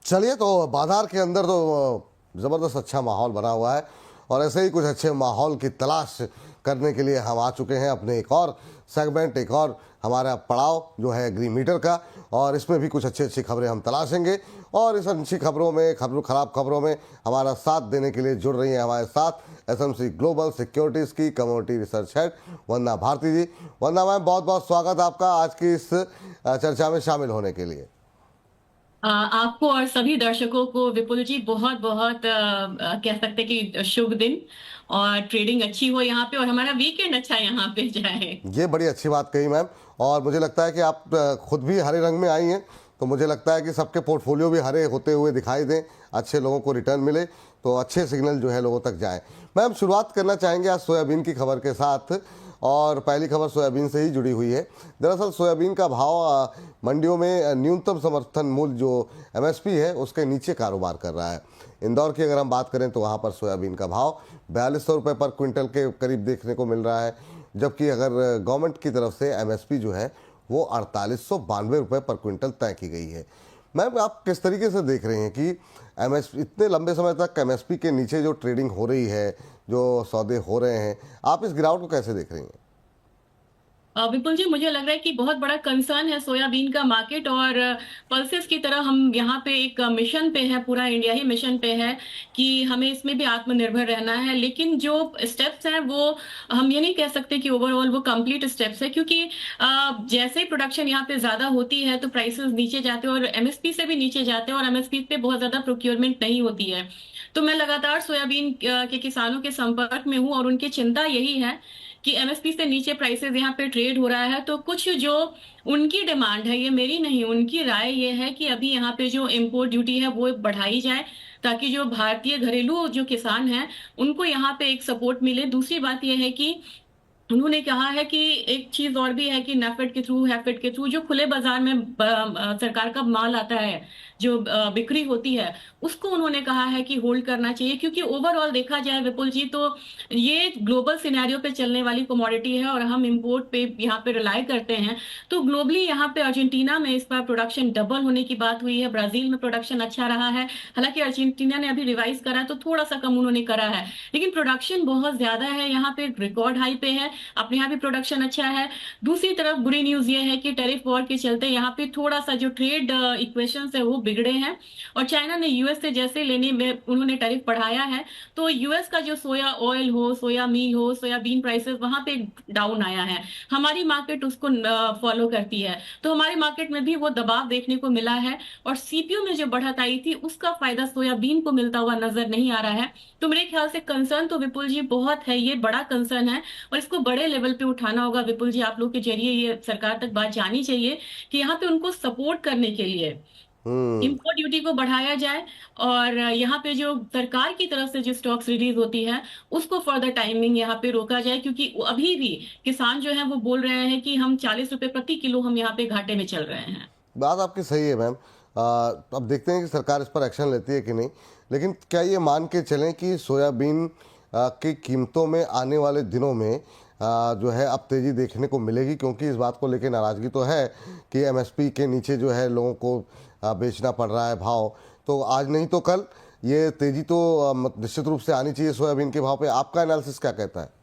चलिए, तो बाजार के अंदर तो ज़बरदस्त अच्छा माहौल बना हुआ है और ऐसे ही कुछ अच्छे माहौल की तलाश करने के लिए हम आ चुके हैं अपने एक और सेगमेंट, एक और हमारा पड़ाव जो है एग्री मीटर का। और इसमें भी कुछ अच्छी अच्छी खबरें हम तलाशेंगे और इस अच्छी खबरों में, खराब खबरों में हमारा साथ देने के लिए जुड़ रही हैं हमारे साथ एसएमसी ग्लोबल सिक्योरिटीज़ की कम्युनिटी रिसर्च हेड वंदना भारती जी। वंदना मैम, बहुत बहुत स्वागत आपका आज की इस चर्चा में शामिल होने के लिए। आपको और सभी दर्शकों को विपुल जी बहुत बहुत कह सकते हैं कि शुभ दिन। और ट्रेडिंग अच्छी हो यहाँ पे और हमारा वीकेंड अच्छा यहाँ पे जाए। ये बड़ी अच्छी बात कही मैम। और मुझे लगता है कि आप खुद भी हरे रंग में आई हैं, तो मुझे लगता है कि सबके पोर्टफोलियो भी हरे होते हुए दिखाई दें, अच्छे लोगों को रिटर्न मिले, तो अच्छे सिग्नल जो है लोगों तक जाएं। मैम, शुरुआत करना चाहेंगे आज सोयाबीन की खबर के साथ और पहली खबर सोयाबीन से ही जुड़ी हुई है। दरअसल सोयाबीन का भाव मंडियों में न्यूनतम समर्थन मूल्य जो एमएसपी है उसके नीचे कारोबार कर रहा है। इंदौर की अगर हम बात करें तो वहाँ पर सोयाबीन का भाव 4200 रुपये पर क्विंटल के करीब देखने को मिल रहा है, जबकि अगर गवर्नमेंट की तरफ से एमएसपी जो है वो 4892 रुपये पर क्विंटल तय की गई है। मैम, आप किस तरीके से देख रहे हैं कि एमएसपी इतने लंबे समय तक एमएसपी के नीचे जो ट्रेडिंग हो रही है, जो सौदे हो रहे हैं, आप इस गिरावट को कैसे देख रही हैं? विपुल जी, मुझे लग रहा है कि बहुत बड़ा कंसर्न है सोयाबीन का मार्केट। और पल्सेस की तरह हम यहाँ पे एक मिशन पे है, पूरा इंडिया ही मिशन पे है कि हमें इसमें भी आत्मनिर्भर रहना है। लेकिन जो स्टेप्स हैं वो हम ये नहीं कह सकते कि ओवरऑल वो कंप्लीट स्टेप्स है, क्योंकि जैसे ही प्रोडक्शन यहाँ पे ज्यादा होती है तो प्राइसेस नीचे जाते हैं और एमएसपी से भी नीचे जाते हैं और एमएसपी पे बहुत ज्यादा प्रोक्योरमेंट नहीं होती है। तो मैं लगातार सोयाबीन के किसानों के संपर्क में हूँ और उनकी चिंता यही है कि एमएसपी से नीचे प्राइसेस यहाँ पे ट्रेड हो रहा है। तो कुछ जो उनकी डिमांड है, ये मेरी नहीं, उनकी राय ये है कि अभी यहाँ पे जो इम्पोर्ट ड्यूटी है वो बढ़ाई जाए, ताकि जो भारतीय घरेलू जो किसान हैं उनको यहाँ पे एक सपोर्ट मिले। दूसरी बात यह है कि उन्होंने कहा है कि एक चीज और भी है कि नेफेड के थ्रू, हैफेड के थ्रू जो खुले बाजार में सरकार का माल आता है, जो बिक्री होती है, उसको उन्होंने कहा है कि होल्ड करना चाहिए। क्योंकि ओवरऑल देखा जाए विपुल जी तो ये ग्लोबल सिनेरियो पे चलने वाली कमोडिटी है और हम इंपोर्ट पे यहाँ पे रिलाई करते हैं। तो ग्लोबली यहाँ पे अर्जेंटीना में इस बार प्रोडक्शन डबल होने की बात हुई है, ब्राजील में प्रोडक्शन अच्छा रहा है। हालांकि अर्जेंटीना ने अभी रिवाइज करा है तो थोड़ा सा कम उन्होंने करा है, लेकिन प्रोडक्शन बहुत ज्यादा है, यहाँ पे रिकॉर्ड हाई पे है, अपने यहाँ भी प्रोडक्शन अच्छा है। दूसरी तरफ बुरी न्यूज ये है कि टैरिफ वॉर के चलते यहाँ पे थोड़ा सा जो ट्रेड इक्वेशन है वो बिगड़े हैं और चाइना ने यूएस से जैसे लेने में उन्होंने टैरिफ बढ़ाया है, तो यूएस का जो सोया ऑयल हो, सोया मील हो, सोयाबीन प्राइसेस वहां पे डाउन आया है। हमारी मार्केट उसको फॉलो करती है, तो हमारी मार्केट में भी वो दबाव देखने को मिला है और सीपीयू में जो बढ़त आई थी उसका फायदा सोयाबीन को मिलता हुआ नजर नहीं आ रहा है। तो मेरे ख्याल से कंसर्न तो विपुल जी बहुत है, ये बड़ा कंसर्न है और इसको बड़े लेवल पे उठाना होगा। विपुल जी, आप लोग के जरिए ये सरकार तक बात जानी चाहिए कि यहाँ पे उनको सपोर्ट करने के लिए हम्म। इम्पोर्ट ड्यूटी को बढ़ाया जाए और यहाँ पे जो सरकार की तरफ से जो स्टॉक्स रिलीज होती है उसको फर्दर टाइमिंग यहाँ पे रोका जाए, क्योंकि अभी भी किसान जो है वो बोल रहे हैं कि हम 40 रुपए प्रति किलो हम यहाँ पे घाटे में चल रहे हैं। बात आपकी सही है मैम। अब देखते हैं कि सरकार इस पर एक्शन लेती है कि नहीं। लेकिन क्या ये मान के चलें कि सोयाबीन की कीमतों में आने वाले दिनों में जो है अब तेज़ी देखने को मिलेगी? क्योंकि इस बात को लेकर नाराज़गी तो है कि एमएसपी के नीचे जो है लोगों को बेचना पड़ रहा है भाव, तो आज नहीं तो कल ये तेज़ी तो निश्चित रूप से आनी चाहिए सोयाबीन के भाव पे। आपका एनालिसिस क्या कहता है?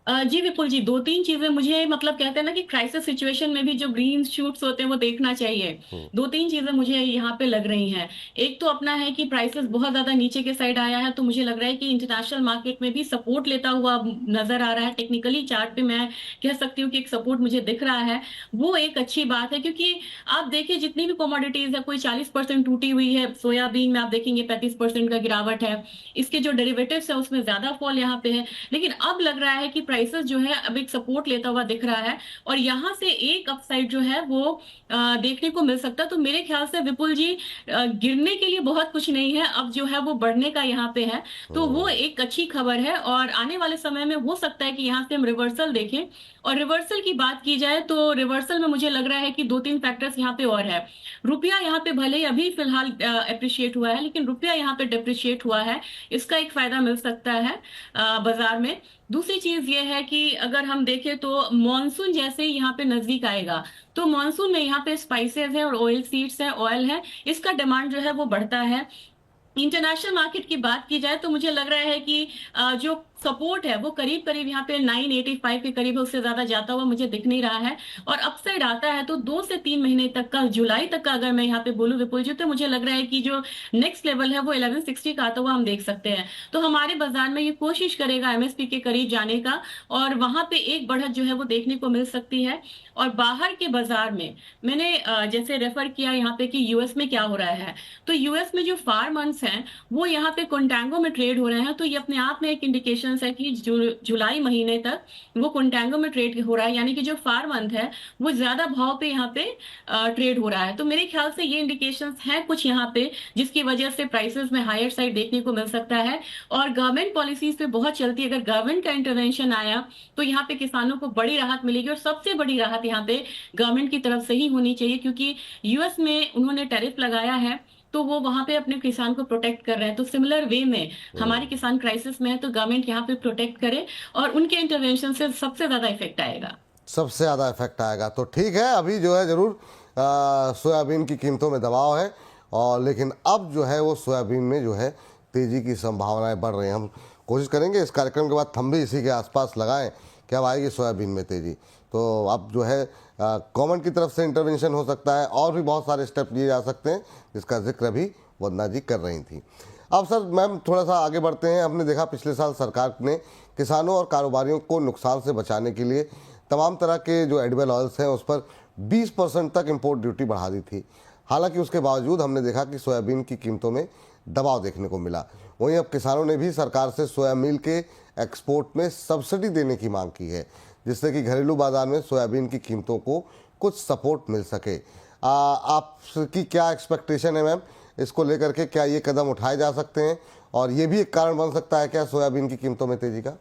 जी विपुल जी, दो तीन चीजें मुझे मतलब कहते हैं ना कि क्राइसिस सिचुएशन में भी जो ग्रीन शूट्स होते हैं वो देखना चाहिए। दो तीन चीजें मुझे यहाँ पे लग रही हैं। एक तो अपना है कि प्राइसेस बहुत ज्यादा नीचे के साइड आया है, तो मुझे लग रहा है कि इंटरनेशनल मार्केट में भी सपोर्ट लेता हुआ नजर आ रहा है। टेक्निकली चार्ट पे मैं कह सकती हूँ कि एक सपोर्ट मुझे दिख रहा है, वो एक अच्छी बात है। क्योंकि आप देखिए जितनी भी कमोडिटीज है, कोई 40% टूटी हुई है, सोयाबीन में आप देखेंगे 35% का गिरावट है, इसके जो डेरिवेटिव्स है उसमें ज्यादा फॉल यहाँ पे है। लेकिन अब लग रहा है कि प्राइसेस जो है अब एक सपोर्ट लेता हुआ दिख रहा है और यहां से एक अपसाइड जो है वो देखने को मिल सकता है। तो मेरे ख्याल से विपुल जी गिरने के लिए बहुत कुछ नहीं है, अब जो है वो बढ़ने का यहाँ पे है। तो वो एक अच्छी खबर है और आने वाले समय में हो सकता है कि यहाँ से हम रिवर्सल देखें। और रिवर्सल की बात की जाए तो रिवर्सल में मुझे लग रहा है कि दो तीन फैक्टर्स यहाँ पे और है। रुपया यहाँ पे भले ही अभी फिलहाल अप्रिशिएट हुआ है, लेकिन रुपया यहाँ पे डिप्रिशिएट हुआ है, इसका एक फायदा मिल सकता है बाजार में। दूसरी चीज ये है कि अगर हम देखें तो मॉनसून जैसे ही यहाँ पे नजदीक आएगा तो मॉनसून में यहाँ पे स्पाइसेस है और ऑयल सीड्स है, ऑयल है, इसका डिमांड जो है वो बढ़ता है। इंटरनेशनल मार्केट की बात की जाए तो मुझे लग रहा है कि जो सपोर्ट है वो करीब करीब यहाँ पे 985 के करीब है, उससे ज्यादा जाता हुआ मुझे दिख नहीं रहा है। और अपसाइड आता है तो 2 से 3 महीने तक का, जुलाई तक का अगर मैं यहाँ पे बोलूँ विपुल जी, तो मुझे लग रहा है कि जो नेक्स्ट लेवल है वो 1160 का आता हुआ हम देख सकते हैं। तो हमारे बाजार में ये कोशिश करेगा एमएसपी के करीब जाने का, और वहां पे एक बढ़त जो है वो देखने को मिल सकती है। और बाहर के बाजार में मैंने जैसे रेफर किया यहाँ पे कि यूएस में क्या हो रहा है, तो यूएस में जो फार्मर्स हैं वो यहाँ पे कंटांगो में ट्रेड हो रहे हैं। तो ये अपने आप में एक इंडिकेशन है कि जुलाई महीने तक वो कंटांगो में ट्रेड हो रहा है, यानी कि जो फार मंथ है वो ज्यादा भाव पे यहाँ पे ट्रेड हो रहा है। तो मेरे ख्याल से ये इंडिकेशंस हैं कुछ यहाँ पे, जिसकी वजह से प्राइसेस में हायर साइड देखने को मिल सकता है। और गवर्नमेंट पॉलिसीज पे बहुत चलती है, अगर गवर्नमेंट का इंटरवेंशन आया तो यहाँ पे किसानों को बड़ी राहत मिलेगी। और सबसे बड़ी राहत यहाँ पे गवर्नमेंट की तरफ से ही होनी चाहिए, क्योंकि यूएस में उन्होंने टैरिफ लगाया है तो वो वहां पे अपने किसान को प्रोटेक्ट कर रहे हैं। तो सिमिलर वे में हमारे किसान क्राइसिस में है तो गवर्नमेंट यहाँ पे प्रोटेक्ट करे, और उनके इंटरवेंशन से सबसे ज्यादा इफेक्ट आएगा। सबसे ज़्यादा इफेक्ट आएगा। तो ठीक है, अभी जो है ज़रूर सोयाबीन की कीमतों में दबाव है, और लेकिन अब जो है वो सोयाबीन में जो है तेज़ी की संभावनाएं बढ़ रही हैं। हम कोशिश करेंगे इस कार्यक्रम के बाद हम भी इसी के आसपास लगाएं कि अब आएगी सोयाबीन में तेज़ी। तो अब जो है गवर्नमेंट की तरफ से इंटरवेंशन हो सकता है, और भी बहुत सारे स्टेप लिए जा सकते हैं जिसका जिक्र अभी वंदना जी कर रही थी। अब सर मैम थोड़ा सा आगे बढ़ते हैं। हमने देखा पिछले साल सरकार ने किसानों और कारोबारियों को नुकसान से बचाने के लिए तमाम तरह के जो एडिबल ऑयल्स हैं उस पर 20% तक इंपोर्ट ड्यूटी बढ़ा दी थी। हालांकि उसके बावजूद हमने देखा कि सोयाबीन की कीमतों में दबाव देखने को मिला। वहीं अब किसानों ने भी सरकार से सोया मील के एक्सपोर्ट में सब्सिडी देने की मांग की है, जिससे कि घरेलू बाजार में सोयाबीन की कीमतों को कुछ सपोर्ट मिल सके। आपकी क्या एक्सपेक्टेशन है मैम इसको लेकर के? क्या ये कदम उठाए जा सकते हैं, और ये भी एक कारण बन सकता है क्या सोयाबीन की कीमतों में तेजी का?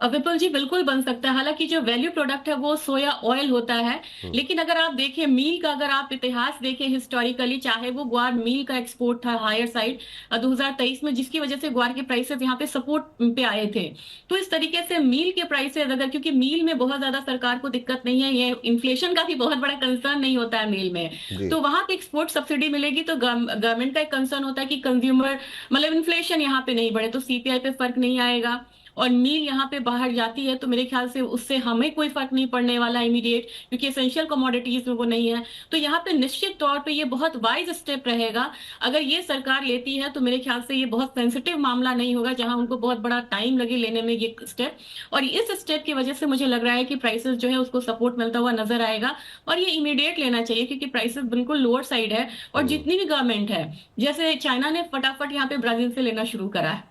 विपुल जी बिल्कुल बन सकता है। हालांकि जो वैल्यू प्रोडक्ट है वो सोया ऑयल होता है, लेकिन अगर आप देखें मील का, अगर आप इतिहास देखें हिस्टोरिकली, चाहे वो ग्वार मील का एक्सपोर्ट था हायर साइड 2023 में, जिसकी वजह से ग्वार के प्राइसेस यहाँ पे सपोर्ट पे आए थे। तो इस तरीके से मील के प्राइसेस अगर, क्योंकि मील में बहुत ज्यादा सरकार को दिक्कत नहीं है, ये इन्फ्लेशन का भी बहुत बड़ा कंसर्न नहीं होता है मील में, जी। तो वहां पे एक्सपोर्ट सब्सिडी मिलेगी तो गवर्नमेंट का एक कंसर्न होता है कि कंज्यूमर मतलब इन्फ्लेशन यहाँ पे नहीं बढ़े, तो सीपीआई पे फर्क नहीं आएगा। और मील यहाँ पे बाहर जाती है तो मेरे ख्याल से उससे हमें कोई फर्क नहीं पड़ने वाला इमीडिएट, क्योंकि एसेंशियल कमोडिटीज में वो नहीं है। तो यहाँ पे निश्चित तौर पे ये बहुत वाइज स्टेप रहेगा अगर ये सरकार लेती है, तो मेरे ख्याल से ये बहुत सेंसिटिव मामला नहीं होगा जहां उनको बहुत बड़ा टाइम लगे लेने में ये स्टेप। और इस स्टेप की वजह से मुझे लग रहा है कि प्राइसेस जो है उसको सपोर्ट मिलता हुआ नजर आएगा, और ये इमीडिएट लेना चाहिए क्योंकि प्राइसेस बिल्कुल लोअर साइड है। और जितनी भी गवर्नमेंट है, जैसे चाइना ने फटाफट यहाँ पे ब्राजील से लेना शुरू करा है,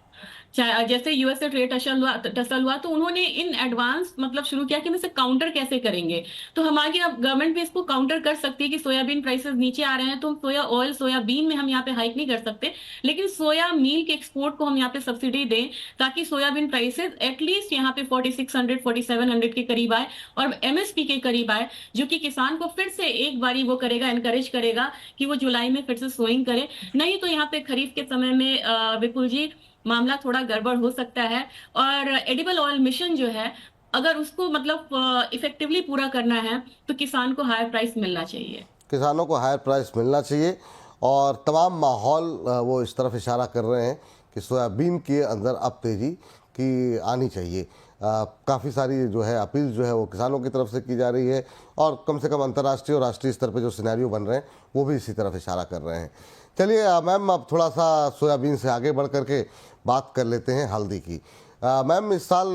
जैसे यूएस से ट्रेड टसल हुआ तो उन्होंने इन एडवांस मतलब शुरू किया कि हम इसे काउंटर कैसे करेंगे। तो हमारी अब गवर्नमेंट भी इसको काउंटर कर सकती है कि सोयाबीन प्राइसेस नीचे आ रहे हैं तो सोया ऑयल, सोयाबीन में हम यहाँ पे हाइक नहीं कर सकते, लेकिन सोया मील के एक्सपोर्ट को हम यहाँ पे सब्सिडी दें ताकि सोयाबीन प्राइसेस एटलीस्ट यहाँ पे 4600 4700 के करीब आए और एमएसपी के करीब आए, जो कि किसान को फिर से एक बारी वो करेगा, एनकरेज करेगा कि वो जुलाई में फिर से सोइंग करे। नहीं तो यहाँ पे खरीफ के समय में विपुल जी मामला थोड़ा गड़बड़ हो सकता है। और एडिबल ऑयल मिशन जो है, अगर उसको मतलब इफेक्टिवली पूरा करना है तो किसान को हायर प्राइस मिलना चाहिए। किसानों को हायर प्राइस मिलना चाहिए, और तमाम माहौल वो इस तरफ इशारा कर रहे हैं कि सोयाबीन के अंदर अब तेज़ी की आनी चाहिए। काफ़ी सारी जो है अपील जो है वो किसानों की तरफ से की जा रही है, और कम से कम अंतर्राष्ट्रीय और राष्ट्रीय स्तर पे जो सिनेरियो बन रहे हैं वो भी इसी तरफ इशारा कर रहे हैं। चलिए मैम अब थोड़ा सा सोयाबीन से आगे बढ़ करके बात कर लेते हैं हल्दी की। मैम इस साल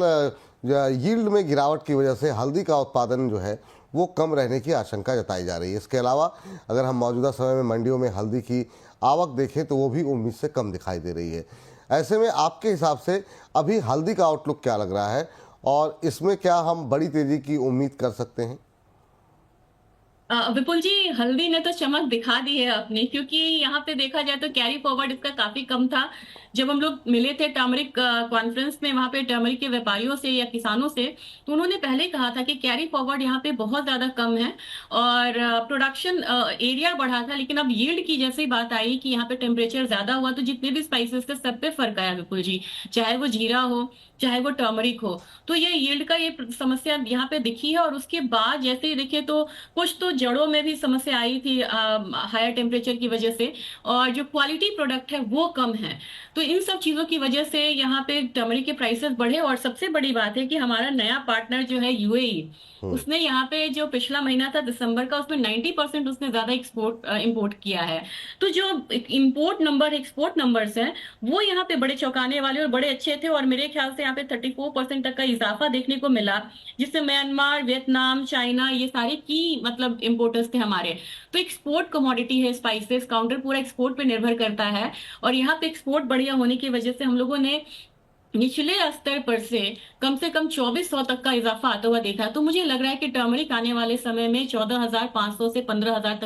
यील्ड में गिरावट की वजह से हल्दी का उत्पादन जो है वो कम रहने की आशंका जताई जा रही है। इसके अलावा अगर हम मौजूदा समय में मंडियों में हल्दी की आवक देखें तो वो भी उम्मीद से कम दिखाई दे रही है। ऐसे में आपके हिसाब से अभी हल्दी का आउटलुक क्या लग रहा है, और इसमें क्या हम बड़ी तेज़ी की उम्मीद कर सकते हैं? विपुल जी, हल्दी ने तो चमक दिखा दी है अपनी, क्योंकि यहाँ पे देखा जाए तो कैरी फॉरवर्ड इसका काफी कम था। जब हम लोग मिले थे टर्मरिक कॉन्फ्रेंस में, वहां पे टर्मरिक के व्यापारियों से या किसानों से, तो उन्होंने पहले कहा था कि कैरी फॉरवर्ड यहाँ पे बहुत ज्यादा कम है और प्रोडक्शन एरिया बढ़ा था, लेकिन अब यील्ड की जैसे ही बात आई कि यहाँ पे टेम्परेचर ज्यादा हुआ, तो जितने भी स्पाइसेस थे सब पे फर्क आया विपुल जी। चाहे वो जीरा हो, चाहे वो टर्मरिक हो, तो ये यील्ड का ये समस्या यहाँ पे दिखी है। और उसके बाद जैसे ही देखे तो कुछ तो जड़ों में भी समस्या आई थी हायर टेम्परेचर की वजह से, और जो क्वालिटी प्रोडक्ट है वो कम है। तो इन सब चीजों की वजह से यहाँ पे टर्मरिक के प्राइसेस बढ़े। और सबसे बड़ी बात है कि हमारा नया पार्टनर जो है यूएई, उसने यहाँ पे जो पिछला महीना था दिसंबर का, उसमें 90% उसने ज्यादा एक्सपोर्ट इंपोर्ट किया है। तो जो इंपोर्ट नंबर एक्सपोर्ट नंबर्स हैं वो यहाँ पे बड़े चौंकाने वाले और बड़े अच्छे थे। और मेरे ख्याल से यहाँ पे 34% तक का इजाफा देखने को मिला, जिससे म्यांमार, वियतनाम, चाइना, ये सारे की मतलब इंपोर्टर्स थे हमारे। तो एक्सपोर्ट कमोडिटी है स्पाइसेस, काउंटर पूरा एक्सपोर्ट पे निर्भर करता है। और यहाँ पे एक्सपोर्ट बढ़िया होने की वजह से हम लोगों ने निचले स्तर पर से कम 2400 तक का इजाफा आता हुआ देखा। तो मुझे लग रहा है कि टर्मरिक आने वाले समय में 14,500 से 15,000 तक